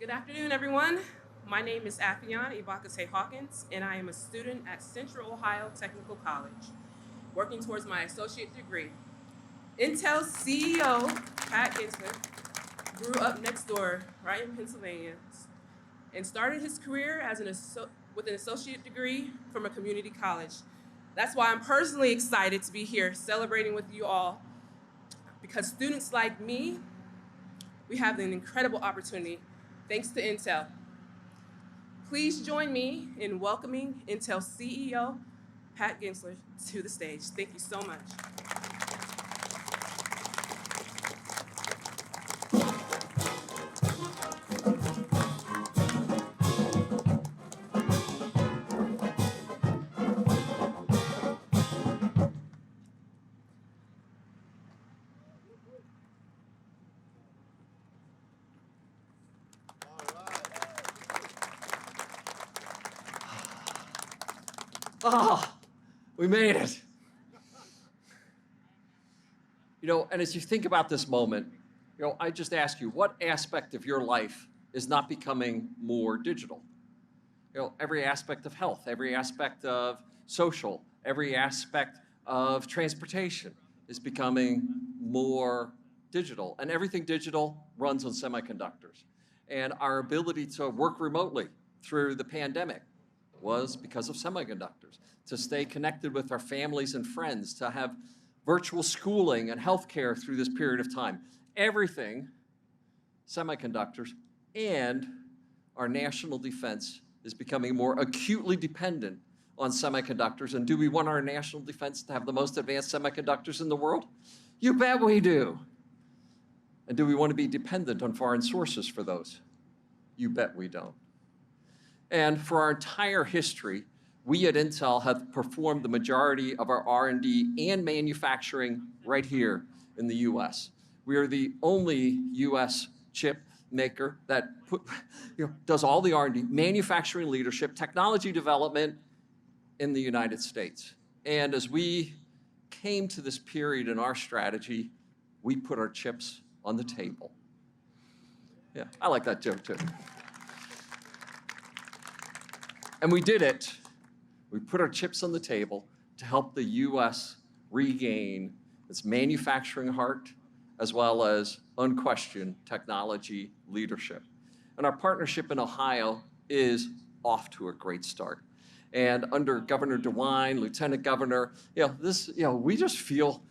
Good afternoon, everyone. My name is Affion Ibakase Hawkins, and I am a student at Central Ohio Technical College, working towards my associate degree. Intel's CEO, Pat Ginsler, grew up next door, right in Pennsylvania, and started his career as with an associate degree from a community college. That's why I'm personally excited to be here celebrating with you all, because students like me, we have an incredible opportunity thanks to Intel. Please join me in welcoming Intel CEO, Pat Ginsler, to the stage. Thank you so much. Ah, we made it. And as you think about this moment, I just ask you, what aspect of your life is not becoming more digital? Every aspect of health, every aspect of social, every aspect of transportation is becoming more digital. And everything digital runs on semiconductors. And our ability to work remotely through the pandemic was because of semiconductors, to stay connected with our families and friends, to have virtual schooling and healthcare through this period of time. Everything, semiconductors, and our national defense is becoming more acutely dependent on semiconductors. And do we want our national defense to have the most advanced semiconductors in the world? You bet we do. And do we want to be dependent on foreign sources for those? You bet we don't. And for our entire history, we at Intel have performed the majority of our R&D and manufacturing right here in the US. We are the only US chip maker that does all the R&D, manufacturing leadership, technology development in the United States. And as we came to this period in our strategy, we put our chips on the table. Yeah, I like that joke too. And we did it. We put our chips on the table to help the US regain its manufacturing heart, as well as unquestioned technology leadership. And our partnership in Ohio is off to a great start. And under Governor DeWine, Lieutenant Governor, we just feel,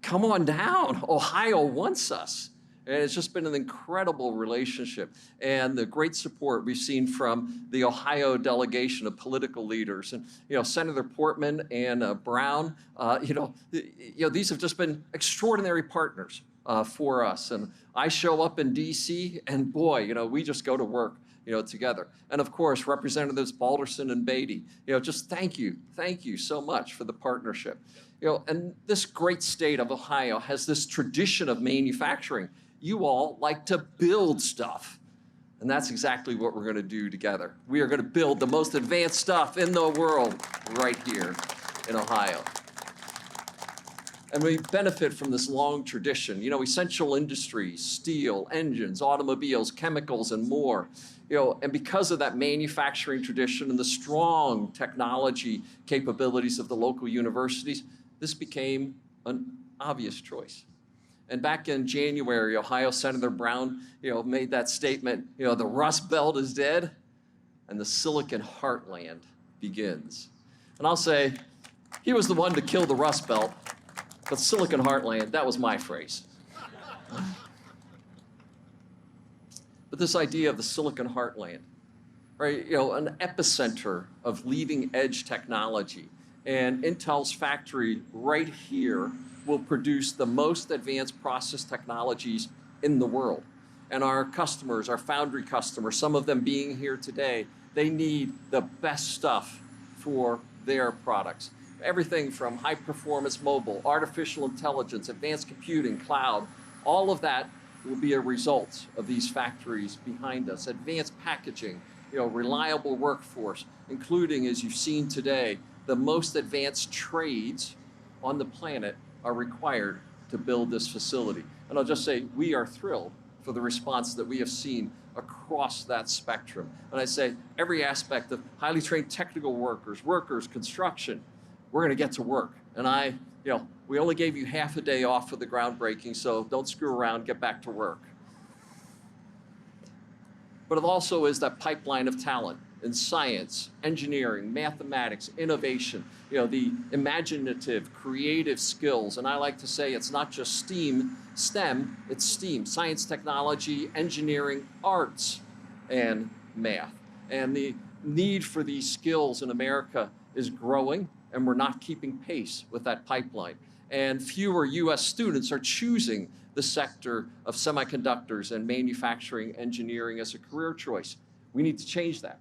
come on down. Ohio wants us. And it's just been an incredible relationship, and the great support we've seen from the Ohio delegation of political leaders, and Senator Portman and Brown. These have just been extraordinary partners for us. And I show up in D.C. and boy, we just go to work, together. And of course, Representatives Balderson and Beatty. Just thank you so much for the partnership. And this great state of Ohio has this tradition of manufacturing. You all like to build stuff. And that's exactly what we're going to do together. We are going to build the most advanced stuff in the world right here in Ohio. And we benefit from this long tradition. Essential industries, steel, engines, automobiles, chemicals, and more. And because of that manufacturing tradition and the strong technology capabilities of the local universities, this became an obvious choice. And back in January, Ohio Senator Brown, made that statement, the Rust Belt is dead and the Silicon Heartland begins. And I'll say, he was the one to kill the Rust Belt, but Silicon Heartland, that was my phrase. But this idea of the Silicon Heartland, right? An epicenter of leading edge technology. And Intel's factory right here will produce the most advanced process technologies in the world. And our customers, our foundry customers, some of them being here today, they need the best stuff for their products. Everything from high performance mobile, artificial intelligence, advanced computing, cloud, all of that will be a result of these factories behind us. Advanced packaging, reliable workforce, including, as you've seen today, the most advanced trades on the planet are required to build this facility. And I'll just say, we are thrilled for the response that we have seen across that spectrum. And I say every aspect of highly trained technical workers, construction, we're going to get to work. And we only gave you half a day off for the groundbreaking, so don't screw around, get back to work. But it also is that pipeline of talent in science, engineering, mathematics, innovation, the imaginative, creative skills. And I like to say it's not just STEM, it's STEAM, science, technology, engineering, arts, and math. And the need for these skills in America is growing, and we're not keeping pace with that pipeline. And fewer US students are choosing the sector of semiconductors and manufacturing engineering as a career choice. We need to change that.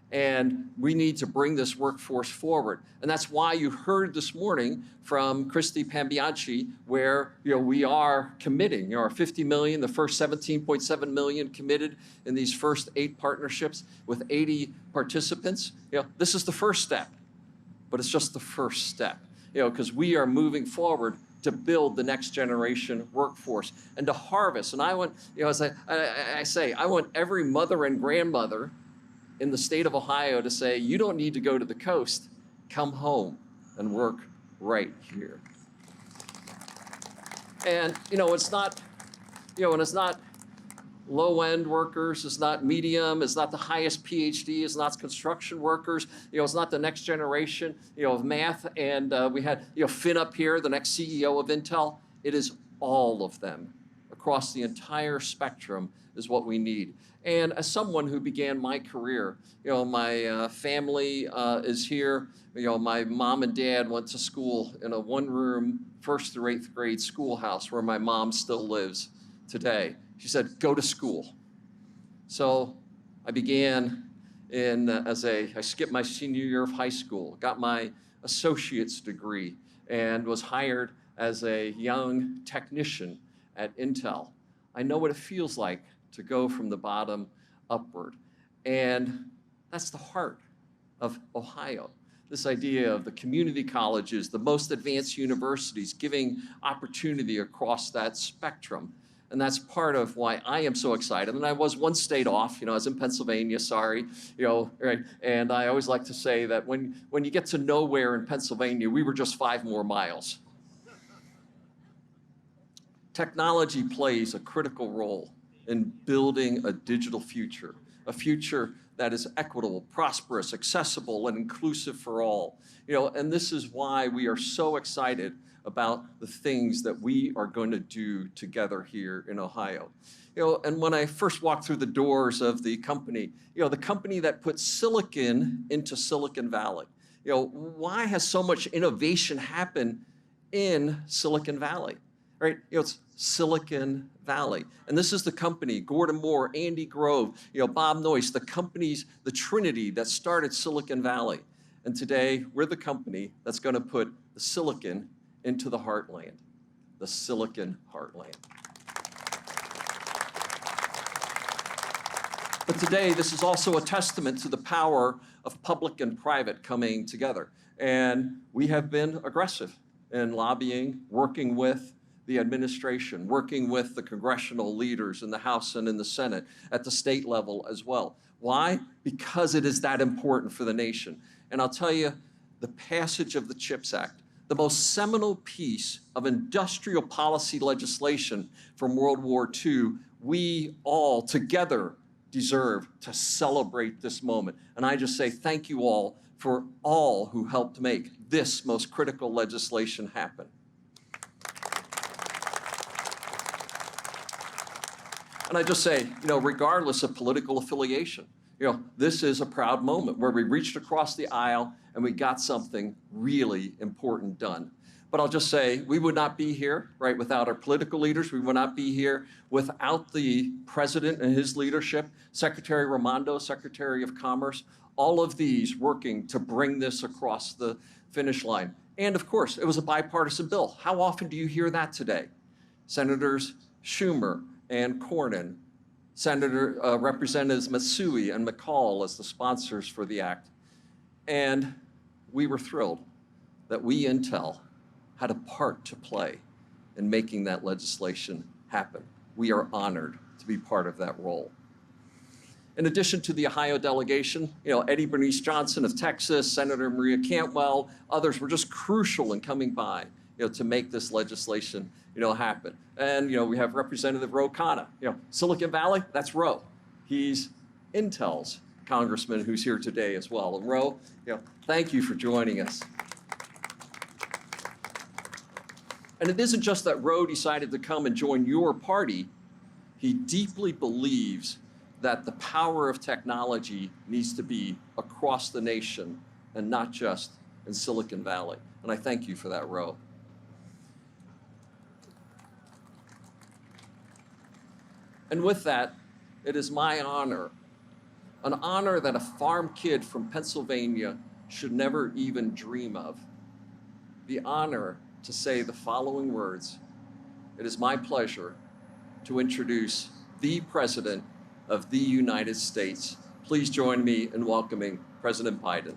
And we need to bring this workforce forward. And that's why you heard this morning from Christy Pambianchi, where we are committing our 50 million, the first 17.7 million committed in these first 8 partnerships with 80 participants. This is the first step, but it's just the first step, because we are moving forward to build the next generation workforce and to harvest. And I want, as I say, I want every mother and grandmother in the state of Ohio to say, you don't need to go to the coast, come home and work right here. And it's not, and it's not low-end workers, it's not medium, it's not the highest PhD, it's not construction workers, it's not the next generation, of math. And we had, Finn up here, the next CEO of Intel. It is all of them across the entire spectrum is what we need. And as someone who began my career, my family is here. My mom and dad went to school in a one-room 1st through 8th grade schoolhouse where my mom still lives today. She said, go to school. So I began I skipped my senior year of high school, got my associate's degree, and was hired as a young technician at Intel. I know what it feels like to go from the bottom upward. And that's the heart of Ohio. This idea of the community colleges, the most advanced universities, giving opportunity across that spectrum. And that's part of why I am so excited. And I was one state off, I was in Pennsylvania, sorry, right? And I always like to say that when you get to nowhere in Pennsylvania, we were just 5 more miles. Technology plays a critical role in building a digital future, a future that is equitable, prosperous, accessible, and inclusive for all. And this is why we are so excited about the things that we are going to do together here in Ohio. And when I first walked through the doors of the company, the company that put silicon into Silicon Valley, why has so much innovation happened in Silicon Valley, right? It's Silicon Valley. And this is the company, Gordon Moore, Andy Grove, Bob Noyce, the companies, the trinity that started Silicon Valley. And today, we're the company that's going to put the silicon into the heartland, the Silicon Heartland. But today, this is also a testament to the power of public and private coming together. And we have been aggressive in lobbying, working with the administration, working with the congressional leaders in the House and in the Senate, at the state level as well. Why? Because it is that important for the nation. And I'll tell you, the passage of the CHIPS Act, the most seminal piece of industrial policy legislation from World War II, we all together deserve to celebrate this moment. And I just say thank you all for all who helped make this most critical legislation happen. And I just say, regardless of political affiliation, this is a proud moment where we reached across the aisle and we got something really important done. But I'll just say, we would not be here, right, without our political leaders. We would not be here without the president and his leadership, Secretary Raimondo, Secretary of Commerce, all of these working to bring this across the finish line. And of course, it was a bipartisan bill. How often do you hear that today? Senators Schumer and Cornyn, Representatives Matsui and McCall as the sponsors for the act. And we were thrilled that we, Intel, had a part to play in making that legislation happen. We are honored to be part of that role. In addition to the Ohio delegation, Eddie Bernice Johnson of Texas, Senator Maria Cantwell, others were just crucial in coming by, to make this legislation, happen. And, we have Representative Ro Khanna. Silicon Valley, that's Ro. He's Intel's congressman who's here today as well. And Ro, thank you for joining us. And it isn't just that Ro decided to come and join your party. He deeply believes that the power of technology needs to be across the nation and not just in Silicon Valley. And I thank you for that, Ro. And with that, it is my honor, an honor that a farm kid from Pennsylvania should never even dream of, the honor to say the following words. It is my pleasure to introduce the President of the United States. Please join me in welcoming President Biden.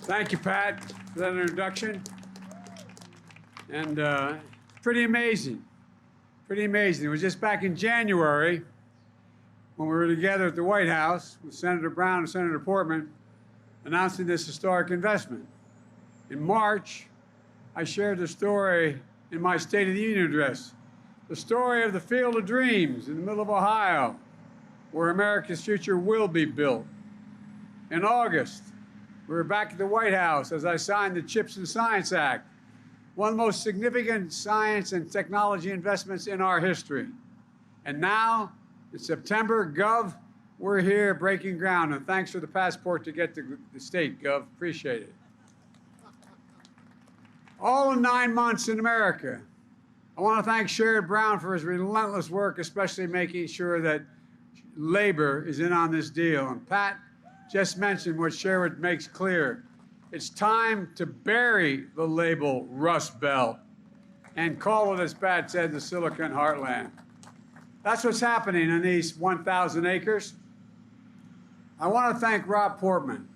Thank you, Pat, for that introduction. And pretty amazing. Pretty amazing. It was just back in January when we were together at the White House with Senator Brown and Senator Portman announcing this historic investment. In March, I shared the story in my State of the Union address, the story of the Field of Dreams in the middle of Ohio, where America's future will be built. In August, we were back at the White House as I signed the CHIPS and Science Act, one of the most significant science and technology investments in our history. And now, in September, Gov, we're here breaking ground. And thanks for the passport to get to the state, Gov. Appreciate it. All in 9 months in America. I want to thank Sherrod Brown for his relentless work, especially making sure that labor is in on this deal. And Pat just mentioned what Sherrod makes clear. It's time to bury the label Rust Belt and call it, as Pat said, the Silicon Heartland. That's what's happening in these 1,000 acres. I want to thank Rob Portman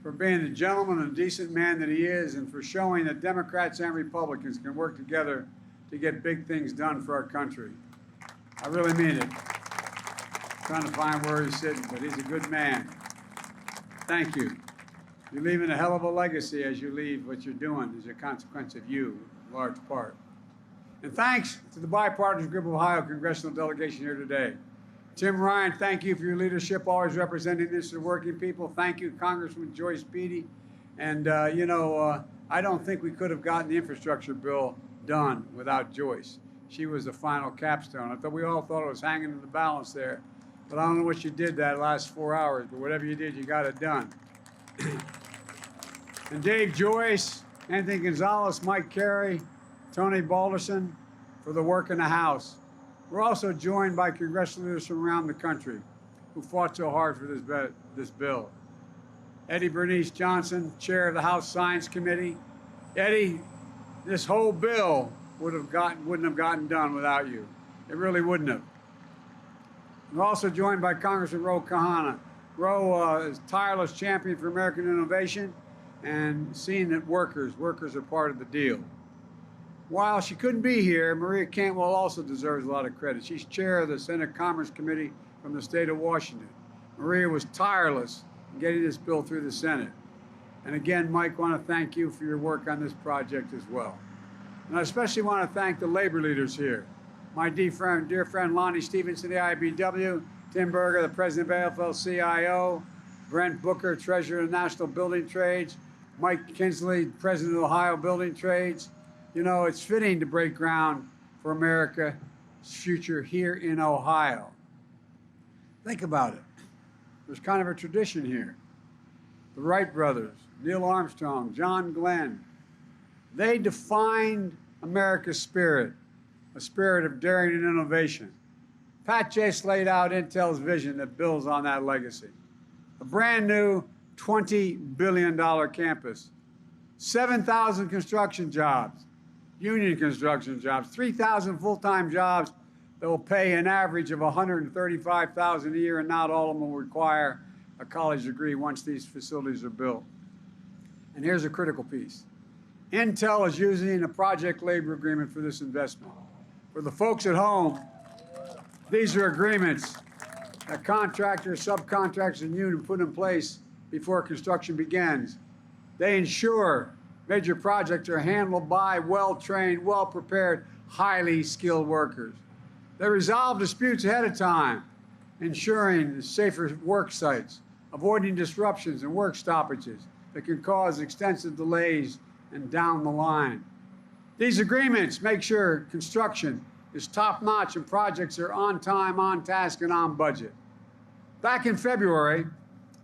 for being the gentleman and decent man that he is and for showing that Democrats and Republicans can work together to get big things done for our country. I really mean it. I'm trying to find where he's sitting, but he's a good man. Thank you. You're leaving a hell of a legacy as you leave what you're doing as a consequence of you, in large part. And thanks to the bipartisan group of Ohio congressional delegation here today. Tim Ryan, thank you for your leadership, always representing this to the working people. Thank you, Congressman Joyce Beatty. And, I don't think we could have gotten the infrastructure bill done without Joyce. She was the final capstone. I thought we all thought it was hanging in the balance there. But I don't know what you did that last 4 hours, but whatever you did, you got it done. And Dave Joyce, Anthony Gonzalez, Mike Carey, Tony Balderson for the work in the House. We're also joined by congressional leaders from around the country who fought so hard for this bill. Eddie Bernice Johnson, chair of the House Science Committee. Eddie, this whole bill wouldn't have gotten done without you. It really wouldn't have. We're also joined by Congressman Ro Khanna. Ro is a tireless champion for American innovation and seeing that workers are part of the deal. While she couldn't be here, Maria Cantwell also deserves a lot of credit. She's chair of the Senate Commerce Committee from the state of Washington. Maria was tireless in getting this bill through the Senate. And again, Mike, I want to thank you for your work on this project as well. And I especially want to thank the labor leaders here. My dear friend Lonnie Stevenson, the IBW, Tim Berger, the president of AFL-CIO, Brent Booker, treasurer of the National Building Trades, Mike Kinsley, president of Ohio Building Trades. It's fitting to break ground for America's future here in Ohio. Think about it. There's kind of a tradition here. The Wright brothers, Neil Armstrong, John Glenn, They defined America's spirit, a spirit of daring and innovation. Pat Chase laid out Intel's vision that builds on that legacy. A brand new $20 billion campus, 7,000 construction jobs, union construction jobs, 3,000 full-time jobs that will pay an average of $135,000 a year, and not all of them will require a college degree once these facilities are built. And here's a critical piece. Intel is using a project labor agreement for this investment. For the folks at home, these are agreements that contractors, subcontractors, and union put in place before construction begins. They ensure major projects are handled by well-trained, well-prepared, highly skilled workers. They resolve disputes ahead of time, ensuring safer work sites, avoiding disruptions and work stoppages that can cause extensive delays and down the line. These agreements make sure construction is top-notch and projects are on time, on task, and on budget. Back in February,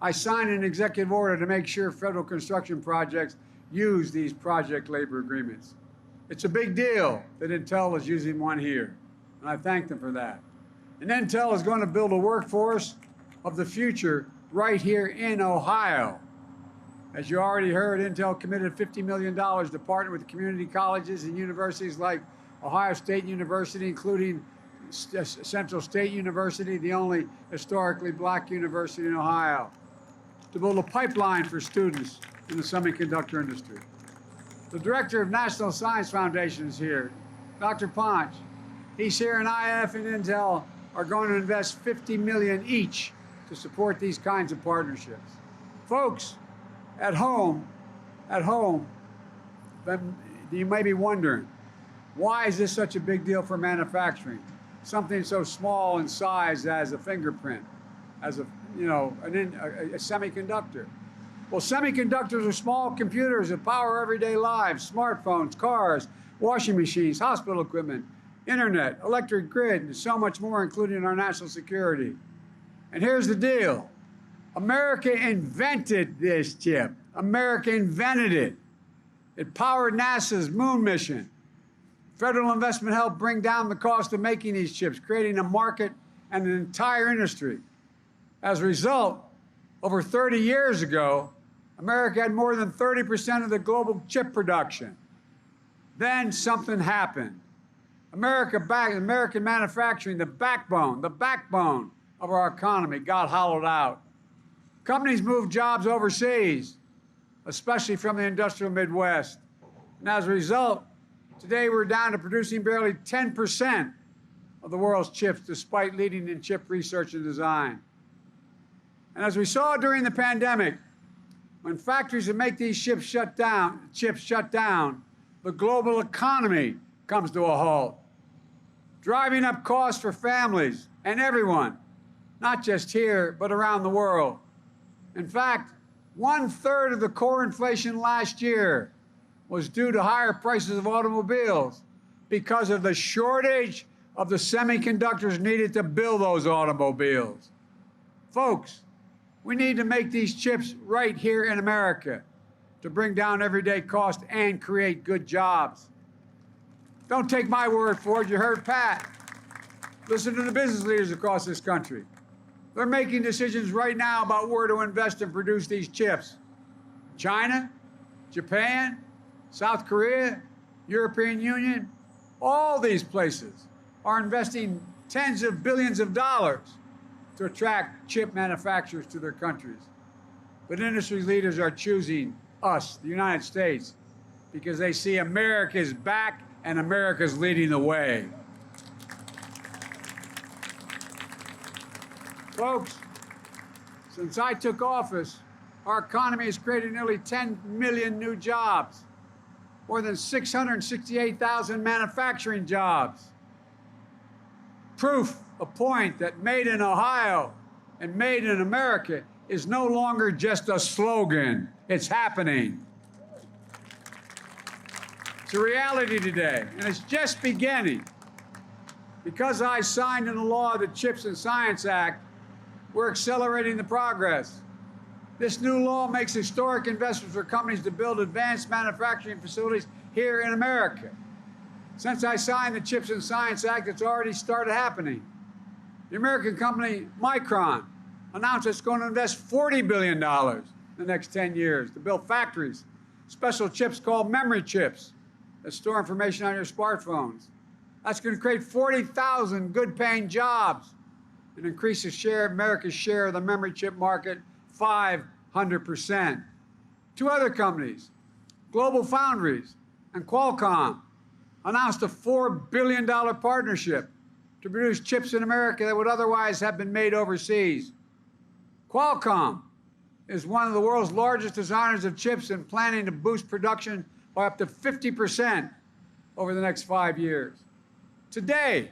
I signed an executive order to make sure federal construction projects use these project labor agreements. It's a big deal that Intel is using one here, and I thank them for that. And Intel is going to build a workforce of the future right here in Ohio. As you already heard, Intel committed $50 million to partner with community colleges and universities like Ohio State University, including Central State University, the only historically black university in Ohio, to build a pipeline for students in the semiconductor industry. The director of National Science Foundation is here, Dr. Ponch. He's here, and IF and Intel are going to invest $50 million each to support these kinds of partnerships. Folks, at home, you may be wondering, why is this such a big deal for manufacturing? Something so small in size as a fingerprint, as a semiconductor. Well, semiconductors are small computers that power everyday lives, smartphones, cars, washing machines, hospital equipment, internet, electric grid, and so much more, including our national security. And here's the deal. America invented this chip. America invented it. It powered NASA's moon mission. Federal investment helped bring down the cost of making these chips, creating a market and an entire industry. As a result, over 30 years ago, America had more than 30% of the global chip production. Then something happened. American manufacturing, the backbone of our economy, got hollowed out. Companies moved jobs overseas, especially from the industrial Midwest. And as a result, today we're down to producing barely 10% of the world's chips, despite leading in chip research and design. And as we saw during the pandemic, when factories that make these chips shut down, the global economy comes to a halt, driving up costs for families and everyone, not just here, but around the world. In fact, 1/3 of the core inflation last year was due to higher prices of automobiles because of the shortage of the semiconductors needed to build those automobiles. Folks, we need to make these chips right here in America to bring down everyday costs and create good jobs. Don't take my word for it. You heard Pat. Listen to the business leaders across this country. They're making decisions right now about where to invest and produce these chips. China, Japan, South Korea, European Union, all these places are investing tens of billions of dollars to attract chip manufacturers to their countries. But industry leaders are choosing us, the United States, because they see America's back and America's leading the way. Folks, since I took office, our economy has created nearly 10 million new jobs, more than 668,000 manufacturing jobs. Proof, a point that made in Ohio and made in America is no longer just a slogan. It's happening. It's a reality today, and it's just beginning. Because I signed into law the CHIPS and Science Act, we're accelerating the progress. This new law makes historic investments for companies to build advanced manufacturing facilities here in America. Since I signed the CHIPS and Science Act, it's already started happening. The American company Micron announced it's going to invest $40 billion in the next 10 years to build factories, special chips called memory chips that store information on your smartphones. That's going to create 40,000 good-paying jobs and increase America's share of the memory chip market 500%. Two other companies, Global Foundries and Qualcomm, announced a $4 billion partnership to produce chips in America that would otherwise have been made overseas. Qualcomm is one of the world's largest designers of chips and planning to boost production by up to 50% over the next 5 years. Today,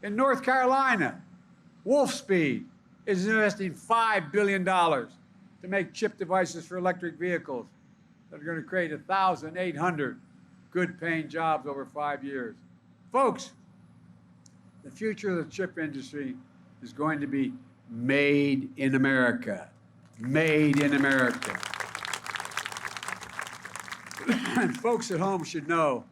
in North Carolina, Wolfspeed is investing $5 billion to make chip devices for electric vehicles that are going to create 1,800 good-paying jobs over 5 years. Folks, the future of the chip industry is going to be made in America. Made in America. And folks at home should know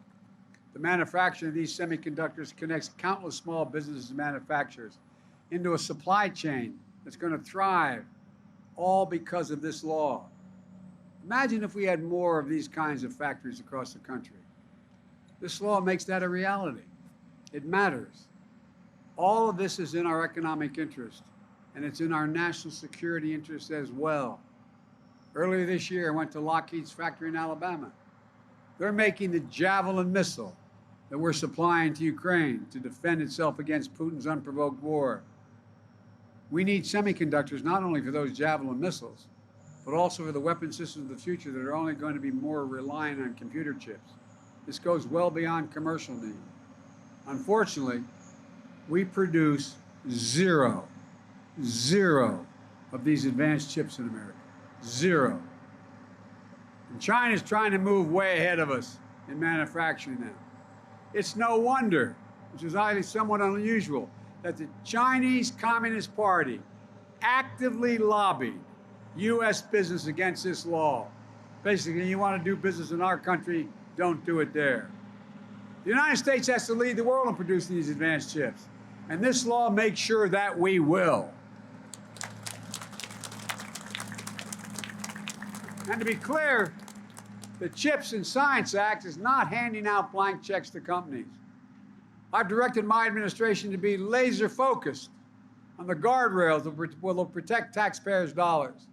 the manufacturing of these semiconductors connects countless small businesses and manufacturers into a supply chain that's going to thrive, all because of this law. Imagine if we had more of these kinds of factories across the country. This law makes that a reality. It matters. All of this is in our economic interest, and it's in our national security interest as well. Earlier this year, I went to Lockheed's factory in Alabama. They're making the Javelin missile that we're supplying to Ukraine to defend itself against Putin's unprovoked war. We need semiconductors not only for those Javelin missiles, but also for the weapon systems of the future that are only going to be more reliant on computer chips. This goes well beyond commercial need. Unfortunately, we produce zero of these advanced chips in America. Zero. And China's trying to move way ahead of us in manufacturing now. It's no wonder, which is highly somewhat unusual, that the Chinese Communist Party actively lobbied U.S. business against this law. Basically, you want to do business in our country, don't do it there. The United States has to lead the world in producing these advanced chips, and this law makes sure that we will. And to be clear, the CHIPS and Science Act is not handing out blank checks to companies. I've directed my administration to be laser focused on the guardrails that will protect taxpayers' dollars.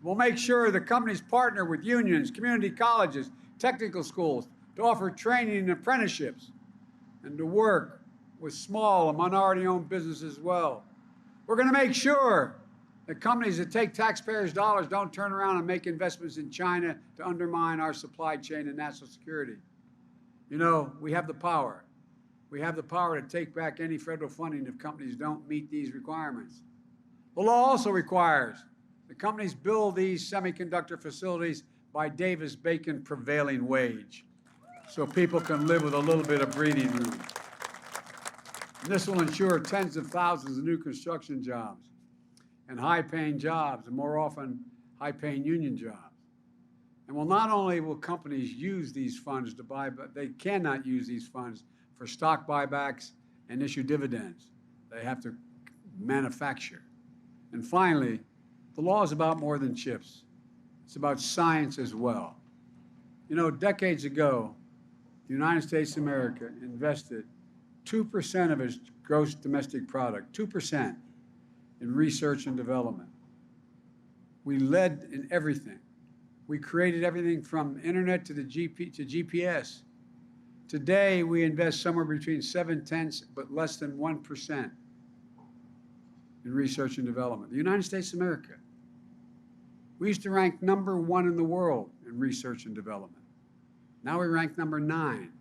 We'll make sure the companies partner with unions, community colleges, technical schools to offer training and apprenticeships, and to work with small and minority-owned businesses as well. We're going to make sure that companies that take taxpayers' dollars don't turn around and make investments in China to undermine our supply chain and national security. You know, we have the power. We have the power to take back any federal funding if companies don't meet these requirements. The law also requires that companies build these semiconductor facilities by Davis-Bacon prevailing wage, so people can live with a little bit of breathing room. And this will ensure tens of thousands of new construction jobs and high-paying jobs, and more often, high-paying union jobs. And not only will companies use these funds to buy, but they cannot use these funds for stock buybacks and issue dividends. They have to manufacture. And finally, the law is about more than chips. It's about science as well. You know, decades ago, the United States of America invested 2% of its gross domestic product, 2%, in research and development. We led in everything. We created everything from internet to GPS. Today, we invest somewhere between 7/10, but less than 1% in research and development. The United States of America. We used to rank #1 in the world in research and development. Now we rank #9.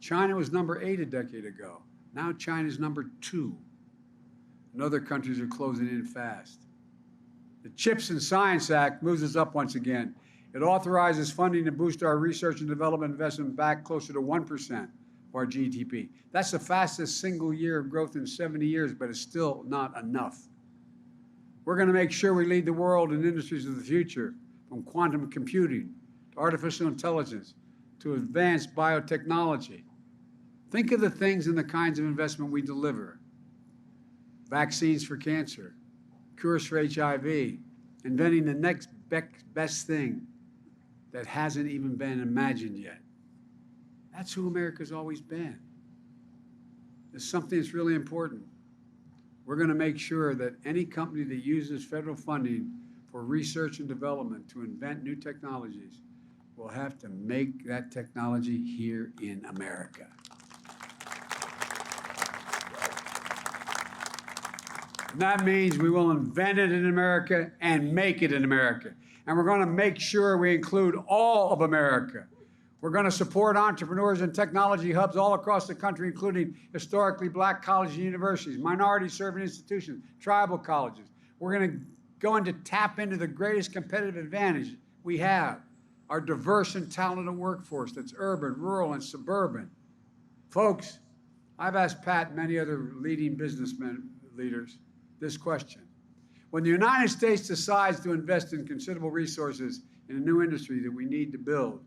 China was #8 a decade ago. Now China's #2. And other countries are closing in fast. The CHIPS and Science Act moves us up once again. It authorizes funding to boost our research and development investment back closer to 1% of our GDP. That's the fastest single year of growth in 70 years, but it's still not enough. We're going to make sure we lead the world in industries of the future, from quantum computing to artificial intelligence to advanced biotechnology. Think of the things and the kinds of investment we deliver. Vaccines for cancer, cures for HIV, inventing the next best thing that hasn't even been imagined yet. That's who America's always been. There's something that's really important. We're going to make sure that any company that uses federal funding for research and development to invent new technologies will have to make that technology here in America. And that means we will invent it in America and make it in America. And we're going to make sure we include all of America. We're going to support entrepreneurs and technology hubs all across the country, including historically black colleges and universities, minority-serving institutions, tribal colleges. We're going to tap into the greatest competitive advantage we have, our diverse and talented workforce that's urban, rural, and suburban. Folks, I've asked Pat and many other leading businessmen leaders this question. When the United States decides to invest in considerable resources in a new industry that we need to build,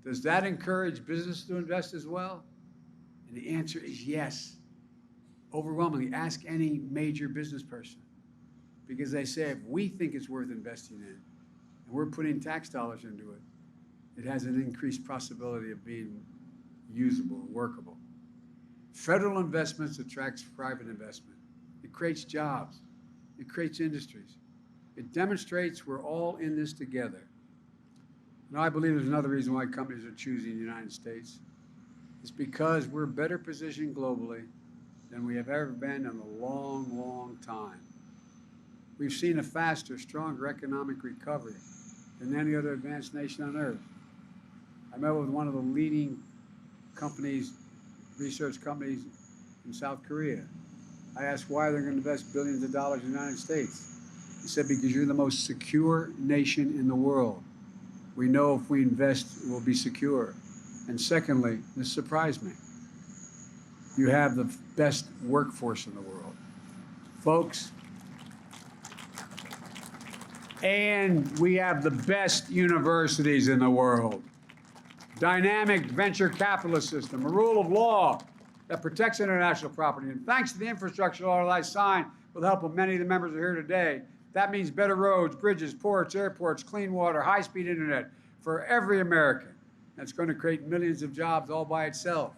does that encourage business to invest as well? And the answer is yes. Overwhelmingly, ask any major business person, because they say if we think it's worth investing in, and we're putting tax dollars into it, it has an increased possibility of being usable and workable. Federal investments attracts private investment. It creates jobs. It creates industries. It demonstrates we're all in this together. And I believe there's another reason why companies are choosing the United States. It's because we're better positioned globally than we have ever been in a long, long time. We've seen a faster, stronger economic recovery than any other advanced nation on earth. I met with one of the leading companies, research companies in South Korea. I asked why they're going to invest billions of dollars in the United States. He said, because you're the most secure nation in the world. We know if we invest, we'll be secure. And secondly, this surprised me, you have the best workforce in the world. Folks, and we have the best universities in the world. Dynamic venture capitalist system, a rule of law that protects international property. And thanks to the infrastructure law that I signed with the help of many of the members who are here today, that means better roads, bridges, ports, airports, clean water, high-speed internet for every American. That's going to create millions of jobs all by itself.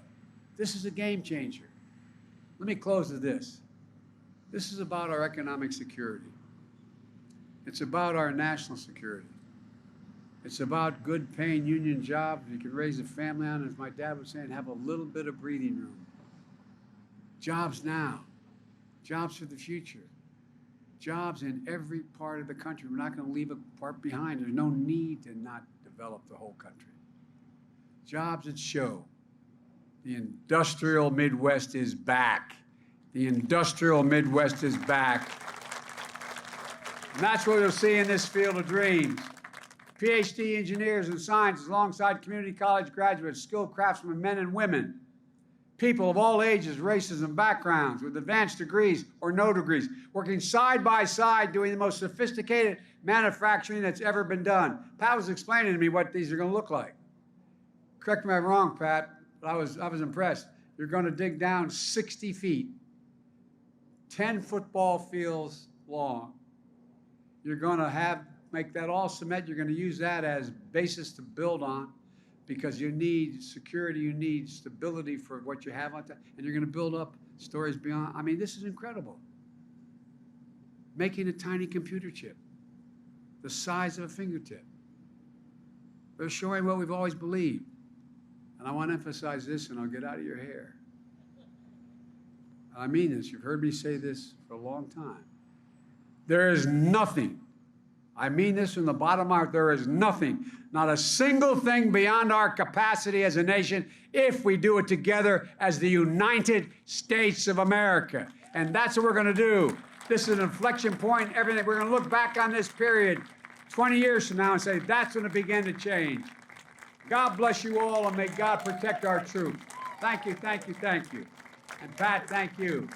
This is a game changer. Let me close with this. This is about our economic security. It's about our national security. It's about good paying union jobs you can raise a family on, as my dad was saying, have a little bit of breathing room. Jobs now, jobs for the future, jobs in every part of the country. We're not going to leave a part behind. There's no need to not develop the whole country. Jobs that show the industrial Midwest is back. The industrial Midwest is back. And that's what you'll see in this field of dreams. PhD engineers in science alongside community college graduates, skilled craftsmen, men and women, people of all ages, races, and backgrounds with advanced degrees or no degrees, working side by side doing the most sophisticated manufacturing that's ever been done. Pat was explaining to me what these are going to look like. Correct me if I'm wrong, Pat, but I was impressed. You're going to dig down 60 feet, 10 football fields long. You're going to make that all cement. You're going to use that as basis to build on, because you need security, you need stability for what you have on top, and you're going to build up stories beyond. I mean, this is incredible. Making a tiny computer chip, the size of a fingertip. They're showing what we've always believed. And I want to emphasize this, and I'll get out of your hair. I mean this. You've heard me say this for a long time. There is nothing, I mean this from the bottom of my heart, there is nothing, not a single thing beyond our capacity as a nation if we do it together as the United States of America. And that's what we're going to do. This is an inflection point. Everything. We're going to look back on this period 20 years from now and say, that's when it began to change. God bless you all, and may God protect our troops. Thank you, thank you, thank you. And Pat, thank you.